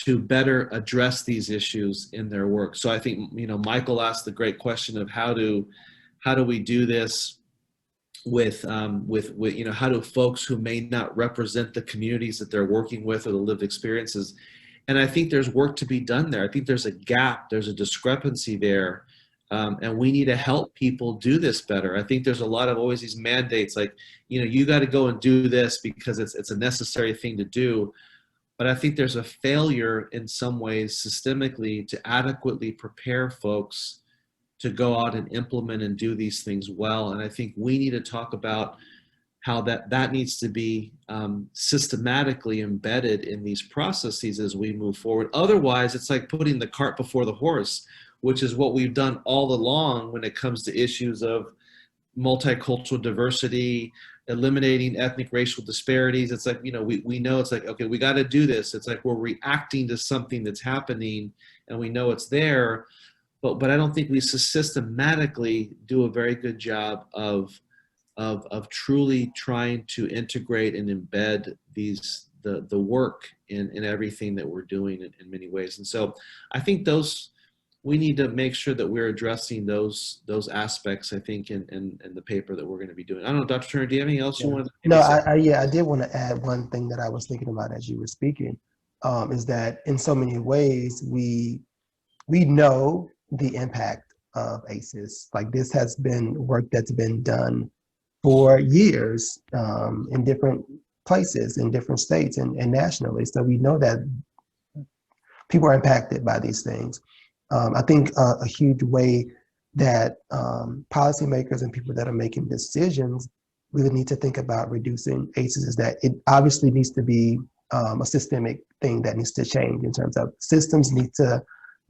S1: to better address these issues in their work. So I think, you know, Michael asked the great question of how do we do this with you know, how do folks who may not represent the communities that they're working with or the lived experiences. And I think there's work to be done there. I think there's a gap, there's a discrepancy there. And we need to help people do this better. I think there's a lot of always these mandates, like, you know, you got to go and do this because it's a necessary thing to do. But I think there's a failure in some ways systemically to adequately prepare folks to go out and implement and do these things well. And I think we need to talk about how that needs to be systematically embedded in these processes as we move forward. Otherwise, it's like putting the cart before the horse, which is what we've done all along when it comes to issues of multicultural diversity, eliminating ethnic racial disparities. It's like, you know, we know it's like, okay, we got to do this. It's like we're reacting to something that's happening and we know it's there, but I don't think we systematically do a very good job of truly trying to integrate and embed the work in everything that we're doing in many ways. And so I think we need to make sure that we're addressing those aspects, I think, in the paper that we're going to be doing. I don't know, Dr. Turner, do you have anything else you wanted to say?
S2: No, I did want to add one thing that I was thinking about as you were speaking, is that in so many ways we know the impact of ACEs. Like, this has been work that's been done for years, in different places, in different states, and nationally. So we know that people are impacted by these things. I think a huge way that policymakers and people that are making decisions really need to think about reducing ACEs is that it obviously needs to be a systemic thing that needs to change, in terms of systems need to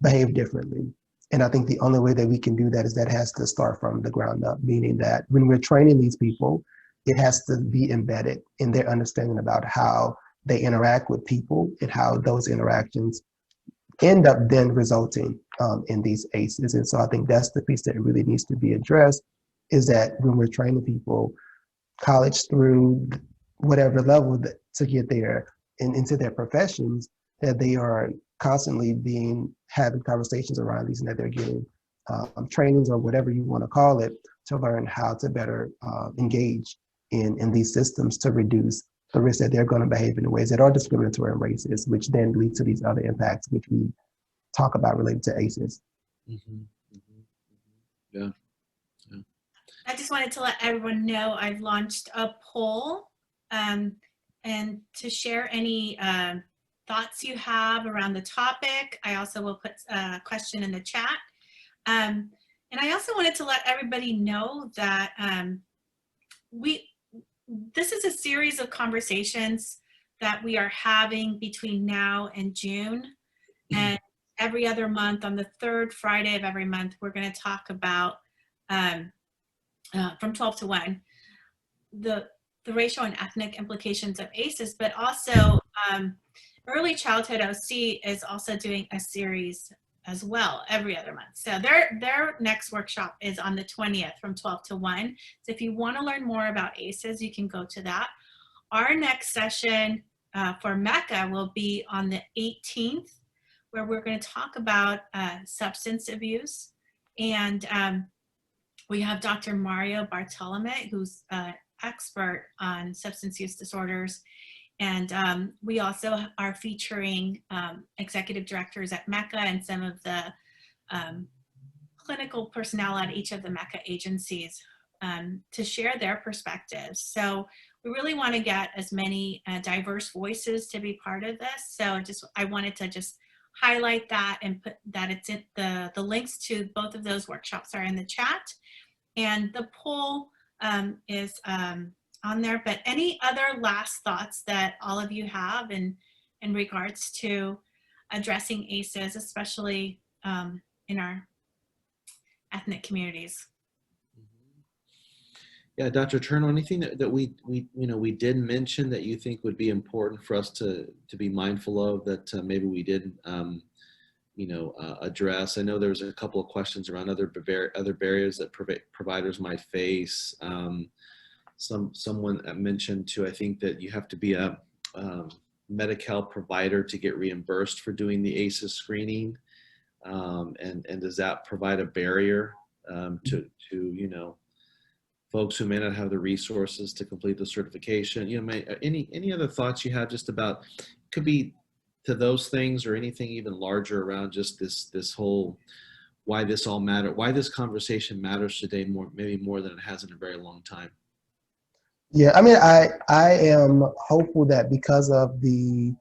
S2: behave differently. And I think the only way that we can do that is that it has to start from the ground up, meaning that when we're training these people, it has to be embedded in their understanding about how they interact with people and how those interactions end up then resulting in these ACEs. And so I think that's the piece that really needs to be addressed, is that when we're training people, college through whatever level to get there and into their professions, that they are constantly having conversations around these, and that they're getting trainings or whatever you want to call it to learn how to better engage in these systems to reduce the risk that they're going to behave in ways that are discriminatory and racist, which then lead to these other impacts, which we talk about related to ACEs.
S1: Mm-hmm. Mm-hmm. Yeah. Yeah.
S3: I just wanted to let everyone know I've launched a poll, and to share any thoughts you have around the topic. I also will put a question in the chat. And I also wanted to let everybody know that this is a series of conversations that we are having between now and June. And every other month, on the third Friday of every month, we're going to talk about from 12 to 1, the racial and ethnic implications of ACEs, but also Early Childhood OC is also doing a series as well every other month. So their next workshop is on the 20th from 12 to 1. So if you want to learn more about ACEs, you can go to that. Our next session for Mecca will be on the 18th, where we're going to talk about substance abuse. And we have Dr. Mario Bartolome, who's an expert on substance use disorders. And we also are featuring executive directors at Mecca and some of the clinical personnel at each of the Mecca agencies to share their perspectives. So we really want to get as many diverse voices to be part of this. So I wanted to just highlight that and put that it's in the links to both of those workshops are in the chat. And the poll is on there, but any other last thoughts that all of you have in regards to addressing ACEs, especially in our ethnic communities?
S1: Yeah, Dr. Turner, anything that we did mention that you think would be important for us to be mindful of that maybe we didn't address? I know there was a couple of questions around other barriers that providers might face. Someone mentioned too, I think that you have to be a Medi-Cal provider to get reimbursed for doing the ACEs screening, and does that provide a barrier to folks who may not have the resources to complete the certification? Any other thoughts you have just about, could be to those things or anything even larger around just this whole, why this all matter, why this conversation matters today maybe more than it has in a very long time?
S2: Yeah, I mean, I am hopeful that because of the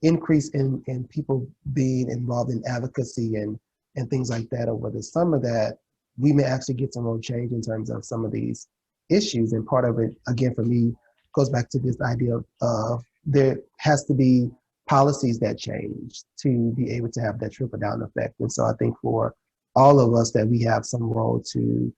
S2: increase in people being involved in advocacy and things like that over the summer, that we may actually get some real change in terms of some of these issues. And part of it, again, for me, goes back to this idea of there has to be policies that change to be able to have that trickle down effect. And so I think for all of us that we have some role to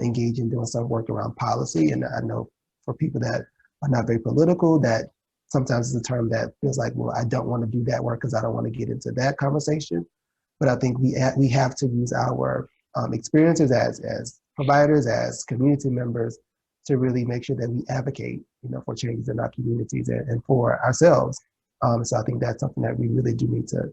S2: engage in doing some work around policy. And I know for people that are not very political, that sometimes it's a term that feels like, well, I don't want to do that work because I don't want to get into that conversation. But I think we have to use our experiences as providers, as community members, to really make sure that we advocate, for changes in our communities and for ourselves. So I think that's something that we really do need to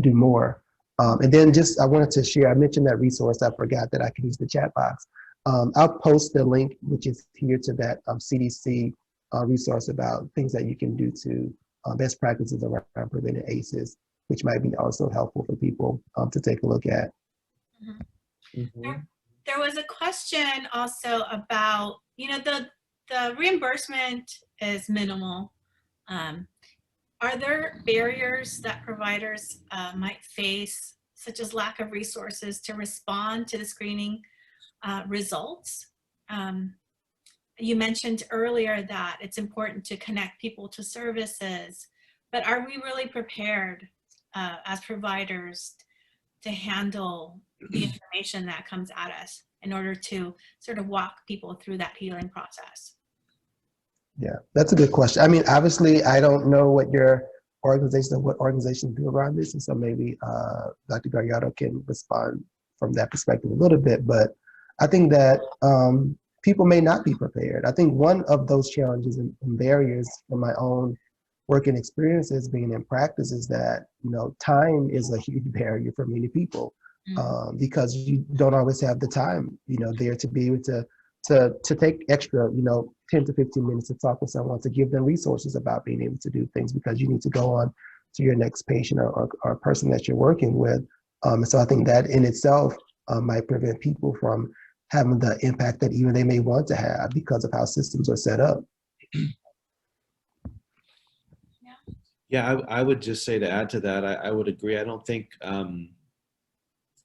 S2: do more. And then I wanted to share, I mentioned that resource, I forgot that I can use the chat box. I'll post the link, which is here, to that CDC resource about things that you can do to best practices around preventing ACEs, which might be also helpful for people to take a look at.
S3: Mm-hmm. Mm-hmm. There was a question also about, the reimbursement is minimal. Are there barriers that providers might face, such as lack of resources to respond to the screening results? You mentioned earlier that it's important to connect people to services, but are we really prepared as providers to handle the information that comes at us? in order to sort of walk people through that healing process?
S2: Yeah, that's a good question. I mean, obviously, I don't know what your organization, what organizations do around this, and so maybe Dr. Gallardo can respond from that perspective a little bit. But I think that people may not be prepared. I think one of those challenges and barriers from my own working experiences being in practice is that, you know, time is a huge barrier for many people because you don't always have the time, you know, there to be able to take extra, you know, 10 to 15 minutes to talk with someone, to give them resources about being able to do things because you need to go on to your next patient or person that you're working with. And so I think that in itself might prevent people from having the impact that even they may want to have because of how systems are set up.
S1: Yeah, I would just say, to add to that, I would agree. I don't think,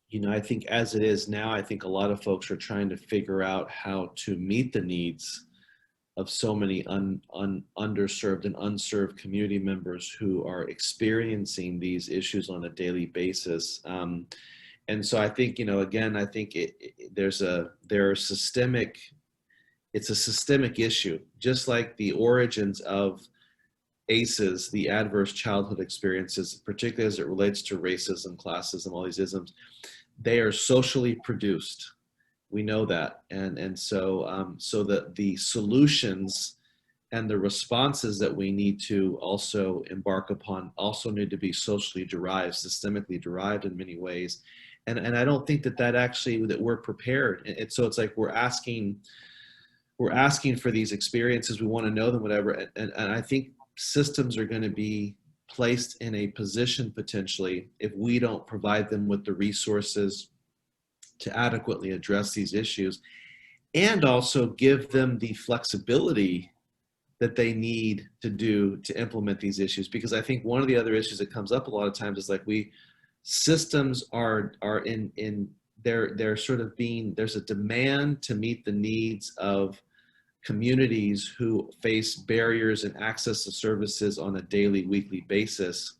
S1: you know, I think as it is now, I think a lot of folks are trying to figure out how to meet the needs of so many underserved and unserved community members who are experiencing these issues on a daily basis. And so I think, you know, again, I think it's a systemic issue, just like the origins of ACEs, the adverse childhood experiences, particularly as it relates to racism, classism, all these isms. They are socially produced. We know that, and so so that the solutions and the responses that we need to also embark upon also need to be socially derived, systemically derived in many ways. And I don't think that actually that we're prepared. And so it's like we're asking for these experiences. We want to know them, whatever. And I think systems are going to be placed in a position potentially, if we don't provide them with the resources to adequately address these issues, and also give them the flexibility that they need to implement these issues. Because I think one of the other issues that comes up a lot of times is like systems are they're sort of being, there's a demand to meet the needs of communities who face barriers in access to services on a daily, weekly basis.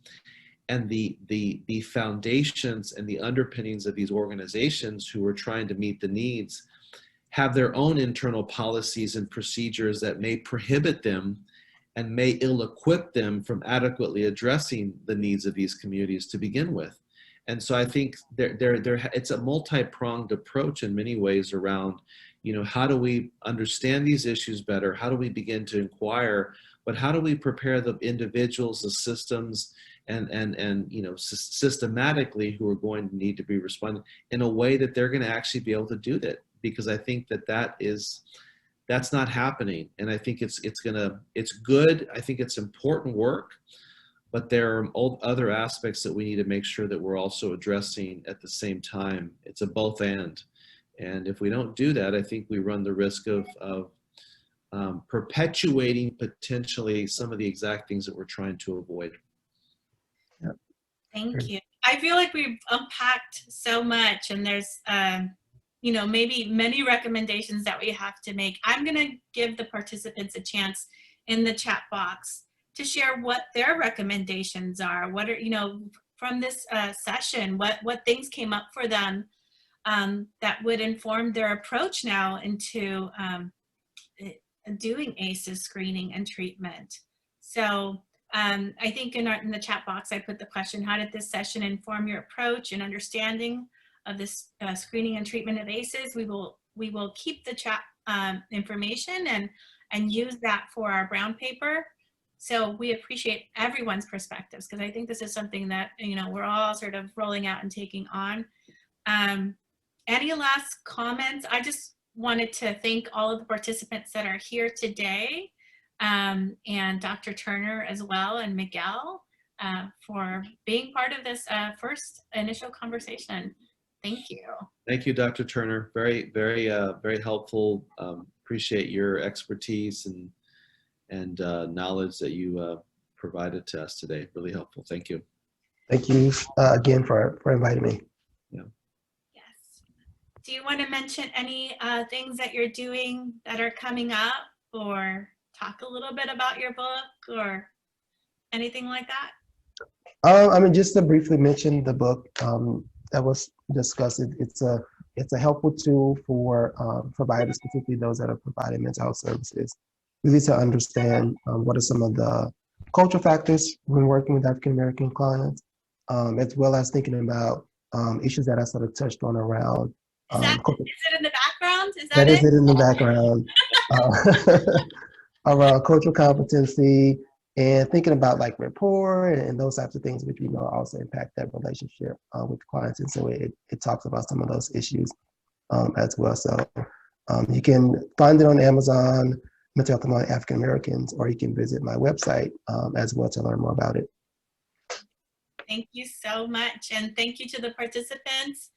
S1: And the foundations and the underpinnings of these organizations who are trying to meet the needs have their own internal policies and procedures that may prohibit them and may ill-equip them from adequately addressing the needs of these communities to begin with. And so I think it's a multi-pronged approach in many ways around, you know, how do we understand these issues better? How do we begin to inquire? But how do we prepare the individuals, the systems, and you know, systematically who are going to need to be responding in a way that they're going to actually be able to do that? Because I think that's not happening. And I think it's good. I think it's important work, but there are other aspects that we need to make sure that we're also addressing at the same time. It's a both and. And if we don't do that, I think we run the risk of perpetuating potentially some of the exact things that we're trying to avoid.
S2: Yeah.
S3: Thank you. I feel like we've unpacked so much, and there's, you know, maybe many recommendations that we have to make. I'm going to give the participants a chance in the chat box to share what their recommendations are. What are, you know, from this session, what things came up for them that would inform their approach now into doing ACEs screening and treatment. So I think in the chat box, I put the question, how did this session inform your approach and understanding of this screening and treatment of ACEs? We will keep the chat information and use that for our brown paper. So we appreciate everyone's perspectives, because I think this is something that, you know, we're all sort of rolling out and taking on. Any last comments? I just wanted to thank all of the participants that are here today, and Dr. Turner as well, and Miguel for being part of this first initial conversation. Thank you.
S1: Thank you, Dr. Turner. Very, very, very helpful. Appreciate your expertise and knowledge that you provided to us today. Really helpful. Thank you.
S2: Thank you again for inviting me.
S1: Yeah.
S3: Yes. Do you want to mention any things that you're doing that are coming up, or talk a little bit about your book or anything like that?
S2: I mean, just to briefly mention the book that was discussed. It's it's a helpful tool for providers, particularly those that are providing mental health services, really to understand what are some of the cultural factors when working with African American clients, as well as thinking about issues that I sort of touched on around.
S3: Is it in the background? Is
S2: That
S3: that
S2: is
S3: it?
S2: it in the background. Around cultural competency and thinking about like rapport and those types of things, which we know also impact that relationship with clients. And so it talks about some of those issues as well. So you can find it on Amazon, Mental Health Among African Americans, or you can visit my website as well to learn more about it.
S3: Thank you so much. And thank you to the participants.